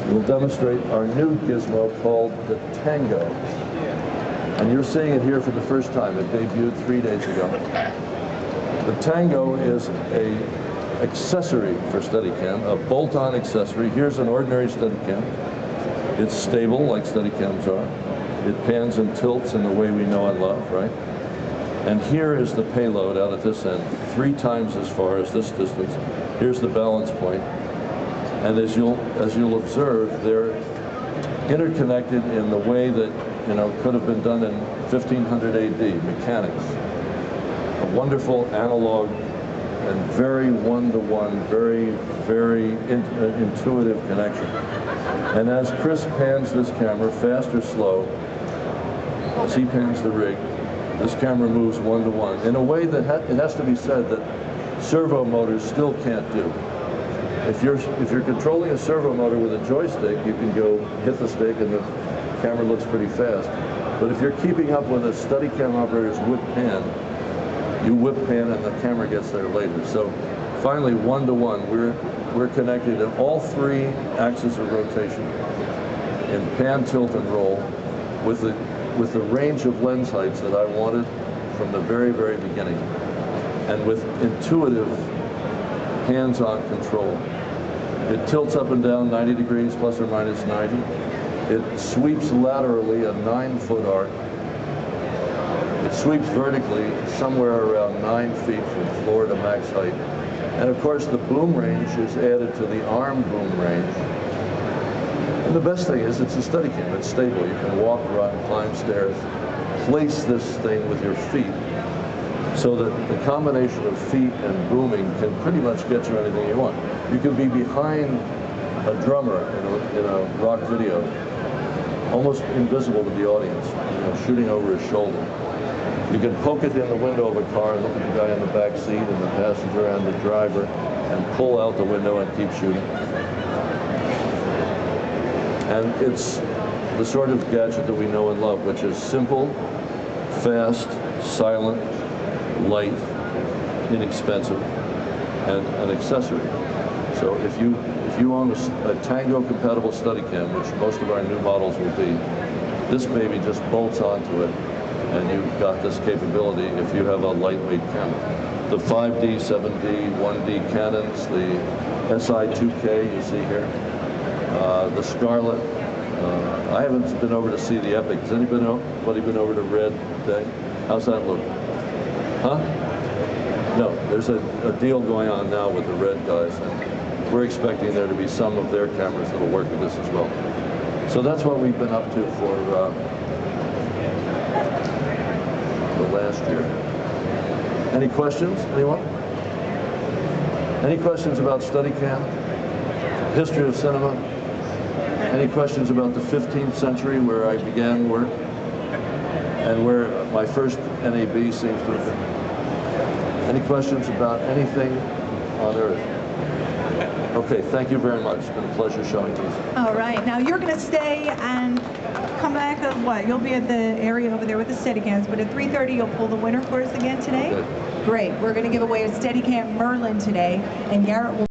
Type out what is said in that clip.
we'll demonstrate our new gizmo called the Tango. And you're seeing it here for the first time. It debuted 3 days ago. The Tango is an accessory for Steadicam, a bolt-on accessory. Here's an ordinary Steadicam. It's stable like Steadicams are. It pans and tilts in the way we know and love, right? And here is the payload out at this end, 3 times as far as this distance. Here's the balance point. And as you'll observe, they're interconnected in the way that, you know, could have been done in 1500 AD, mechanics. A wonderful analog and very one-to-one, very intuitive connection. And as Chris pans this camera, fast or slow, as he pans the rig, this camera moves one-to-one in a way that it has to be said that servo motors still can't do. If you're controlling a servo motor with a joystick, you can go hit the stick and the camera looks pretty fast. But if you're keeping up with a Steadicam operator's whip pan, you whip pan and the camera gets there later. So finally, one-to-one, we're connected in all 3 axes of rotation in pan, tilt, and roll with the range of lens heights that I wanted from the very beginning, and with intuitive hands-on control. It tilts up and down 90 degrees, plus or minus 90. It sweeps laterally a 9-foot arc. It sweeps vertically somewhere around 9 feet from floor to max height. And of course, the boom range is added to the arm boom range. And the best thing is it's a Steadicam. It's stable. You can walk, run, climb stairs, place this thing with your feet, so that the combination of feet and booming can pretty much get you anything you want. You can be behind a drummer in a rock video, almost invisible to the audience, you know, shooting over his shoulder. You can poke it in the window of a car and look at the guy in the back seat and the passenger and the driver and pull out the window and keep shooting. And it's the sort of gadget that we know and love, which is simple, fast, silent, light, inexpensive, and an accessory. So if you own a Tango compatible Steadicam, which most of our new models will be, this baby just bolts onto it, and you've got this capability if you have a lightweight camera. The 5D, 7D, 1D Canons, the SI2K you see here, the Scarlet. I haven't been over to see the Epic. Has anybody been over to Red today? How's that look? Huh? No, there's a deal going on now with the Red guys, and we're expecting there to be some of their cameras that'll work with this as well. So that's what we've been up to for the last year. Any questions, anyone? Any questions about Steadicam? History of cinema? Any questions about the 15th century where I began work and where my first NAB seems to have been? Any questions about anything on Earth? Okay, thank you very much. It's been a pleasure showing these. All right, now you're going to stay and come back at what? You'll be at the area over there with the Steadicams, but at 3:30 you'll pull the winner for us again today? Okay. Great. We're going to give away a Steadicam Merlin today, and Garrett will